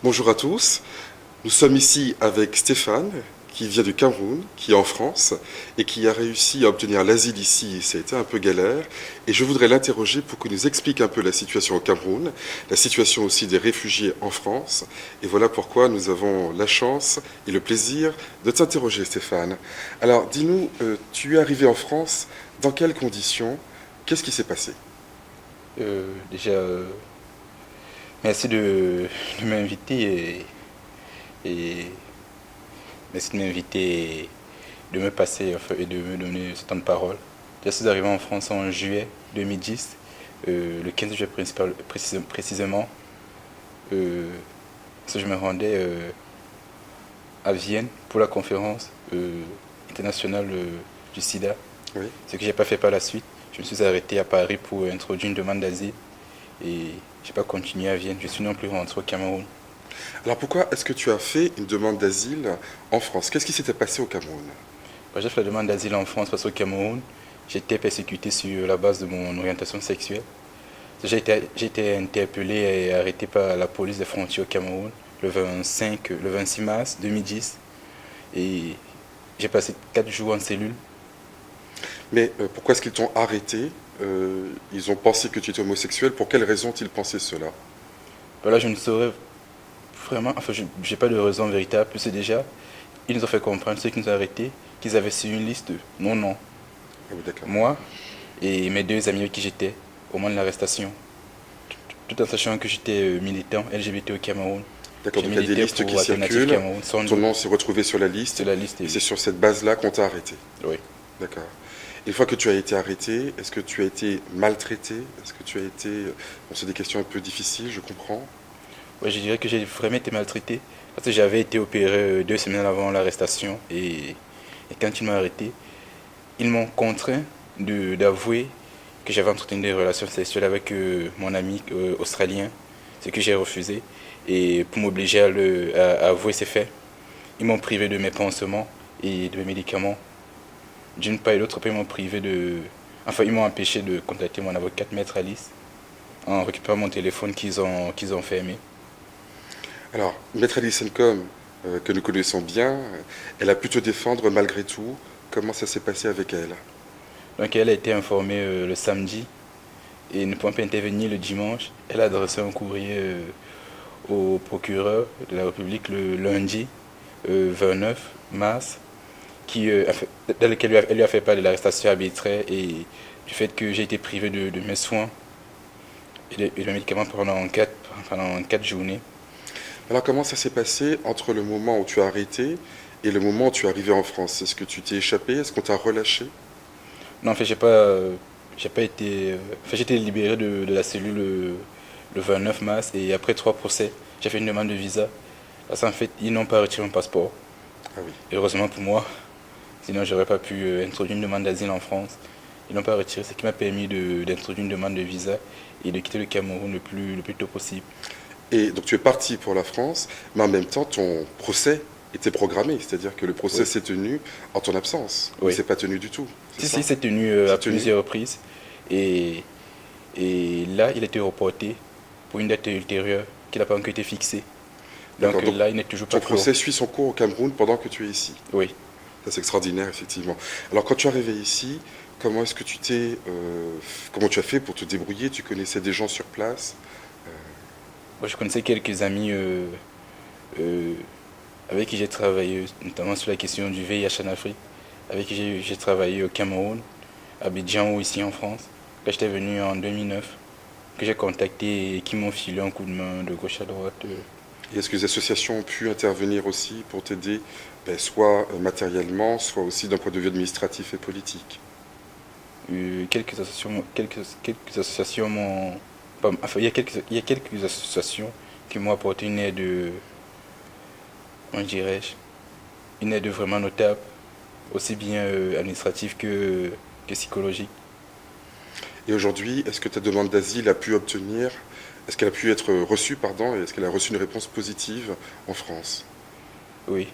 Bonjour à tous. Nous sommes ici avec Stéphane, qui vient du Cameroun, qui est en France, et qui a réussi à obtenir l'asile ici. Ça a été un peu galère. Et je voudrais l'interroger pour qu'il nous explique un peu la situation au Cameroun, la situation aussi des réfugiés en France. Et voilà pourquoi nous avons la chance et le plaisir de t'interroger, Stéphane. Alors, dis-nous, tu es arrivé en France, dans quelles conditions? Qu'est-ce qui s'est passé? Déjà, merci de m'inviter et merci de m'inviter et de me passer enfin, et de me donner ce temps de parole. Je suis arrivé en France en juillet 2010, le 15 juillet précisément, parce que je me rendais à Vienne pour la conférence internationale du sida, Oui. ce que j'ai pas fait par la suite. Je me suis arrêté à Paris pour introduire une demande d'asile et j'ai pas continué à Vienne. Je suis non plus rentré au Cameroun. Alors pourquoi est-ce que tu as fait une demande d'asile en France? Qu'est-ce qui s'était passé au Cameroun? J'ai fait la demande d'asile en France parce qu'au Cameroun, j'étais persécuté sur la base de mon orientation sexuelle. J'ai été interpellé et arrêté par la police des frontières au Cameroun le 26 mars 2010 et j'ai passé 4 jours en cellule. Mais pourquoi est-ce qu'ils t'ont arrêté? Ils ont pensé que tu étais homosexuel. Pour quelles raisons ont-ils pensé cela? Voilà, je ne saurais vraiment, enfin, je n'ai pas de raison véritable, puisque déjà, ils nous ont fait comprendre, ceux qui nous ont arrêtés, qu'ils avaient sur une liste mon nom, Ah oui, d'accord. moi et mes deux amis avec qui j'étais au moment de l'arrestation. Tout en sachant que j'étais militant LGBT au Cameroun. D'accord, J'ai donc il y a des milité listes qui pour Alternative circulent. Cameroun, sans Ton doute. nom s'est retrouvé sur la liste. C'est la liste, Et et c'est sur cette base-là qu'on t'a arrêté. oui. D'accord. Une fois que tu as été arrêté, est-ce que tu as été maltraité? Est-ce que tu as été... Bon, c'est des questions un peu difficiles, je comprends. Ouais, je dirais que j'ai vraiment été maltraité parce que j'avais été opéré 2 semaines avant l'arrestation et quand ils m'ont arrêté, ils m'ont contraint d'avouer que j'avais entretenu des relations sexuelles avec mon ami australien, ce que j'ai refusé. Et pour m'obliger à avouer ces faits, ils m'ont privé de mes pansements et de mes médicaments. D'une part et d'autre part, ils m'ont privé de... Enfin, ils m'ont empêché de contacter mon avocate, Maître Alice, en récupérant mon téléphone qu'ils ont fermé. Alors, Maître Alice Sencom, que nous connaissons bien, elle a pu te défendre malgré tout. Comment ça s'est passé avec elle? Donc elle a été informée le samedi et ne pouvant pas intervenir le dimanche, elle a adressé un courrier au procureur de la République le lundi 29 mars, dans lequel elle lui a fait part de l'arrestation arbitraire et du fait que j'ai été privé de mes soins et de médicaments pendant 4 journées. Alors, comment ça s'est passé entre le moment où tu as arrêté et le moment où tu es arrivé en France? Est-ce que tu t'es échappé? Est-ce qu'on t'a relâché? Non, en fait, j'ai pas été. Enfin, j'ai été libéré de la cellule le 29 mars et après 3 procès, j'ai fait une demande de visa. Parce qu'en fait, ils n'ont pas retiré mon passeport. Ah oui. Et heureusement pour moi, sinon j'aurais pas pu introduire une demande d'asile en France. Ils n'ont pas retiré, ce qui m'a permis d'introduire une demande de visa et de quitter le Cameroun le plus tôt possible. Et donc tu es parti pour la France, mais en même temps ton procès était programmé, c'est-à-dire que le procès Oui. s'est tenu en ton absence. Mais Oui. c'est pas tenu du tout, c'est Si, ça? si, c'est tenu C'est à tenu. plusieurs reprises. Et, et là, il a été reporté pour une date ultérieure qui n'a pas encore été fixée. Donc D'accord. Donc là, il n'est toujours ton pas clos. procès suit son cours au Cameroun pendant que tu es ici. Oui. Ça c'est extraordinaire, effectivement. Alors quand tu es arrivé ici, comment est-ce que comment tu as fait pour te débrouiller? Tu connaissais des gens sur place? Moi, je connaissais quelques amis euh, avec qui j'ai travaillé, notamment sur la question du VIH en Afrique, avec qui j'ai travaillé au Cameroun, à Abidjan ou ici en France. Quand j'étais venu en 2009, que j'ai contacté et qui m'ont filé un coup de main de gauche à droite. Et est-ce que les associations ont pu intervenir aussi pour t'aider, soit matériellement, soit aussi d'un point de vue administratif et politique? Quelques associations m'ont... Enfin, il y a quelques associations qui m'ont apporté une aide, comment dirais-je, une aide vraiment notable, aussi bien administrative que psychologique. Et aujourd'hui, est-ce que ta demande d'asile a pu obtenir, est-ce qu'elle a pu être reçue, pardon, et est-ce qu'elle a reçu une réponse positive en France? Oui,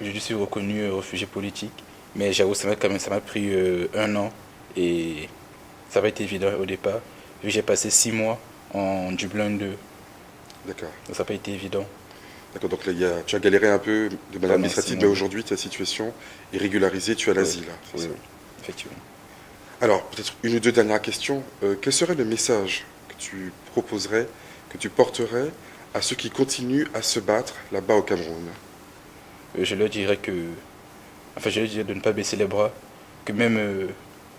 je suis reconnu réfugié politique, mais j'avoue, ça m'a pris 1 an et ça n'a pas été évident au départ. Vu que j'ai passé 6 mois en Dublin 2. D'accord. Donc ça n'a pas été évident. D'accord, donc là, tu as galéré un peu de manière administrative, mais maximum. aujourd'hui, ta situation est régularisée, tu as l'asile, là, c'est Oui, ça. oui, effectivement. Alors, peut-être une ou deux dernières questions. Quel serait le message que tu proposerais, que tu porterais à ceux qui continuent à se battre là-bas au Cameroun? Je leur dirais que, enfin, je leur dirais de ne pas baisser les bras, que même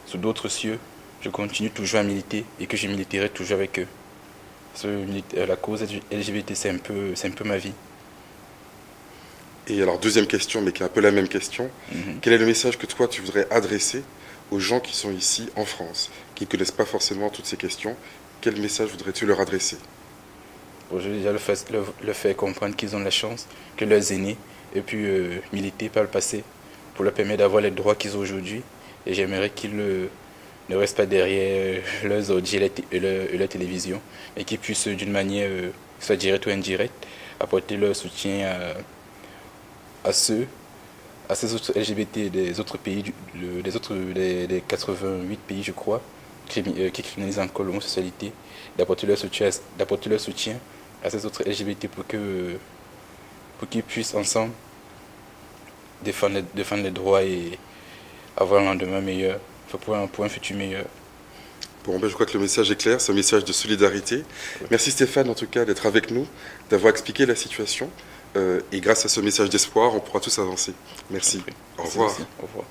sous d'autres cieux, je continue toujours à militer et que je militerai toujours avec eux. Parce que la cause LGBT, c'est un peu ma vie. Et alors, deuxième question, mais qui est un peu la même question. Mhm. Quel est le message que toi, tu voudrais adresser aux gens qui sont ici en France, qui ne connaissent pas forcément toutes ces questions? Quel message voudrais-tu leur adresser? Bon, je vais déjà leur faire comprendre qu'ils ont la chance que leurs aînés aient pu militer par le passé pour leur permettre d'avoir les droits qu'ils ont aujourd'hui. Et j'aimerais qu'ils ne restent pas derrière leurs ordi et leur télévision, mais qu'ils puissent d'une manière, soit directe ou indirecte, apporter leur soutien à ceux, à ces autres LGBT des autres pays, des 88 pays, je crois, qui criminalisent encore l'homosexualité, d'apporter leur soutien à ces autres LGBT pour qu'ils puissent ensemble défendre les droits et avoir un lendemain meilleur, enfin, pour un futur meilleur. Bon, ben, je crois que le message est clair, c'est un message de solidarité. Merci Stéphane, en tout cas, d'être avec nous, d'avoir expliqué la situation. Et grâce à ce message d'espoir, on pourra tous avancer. Merci. Au Merci revoir. aussi. Au revoir.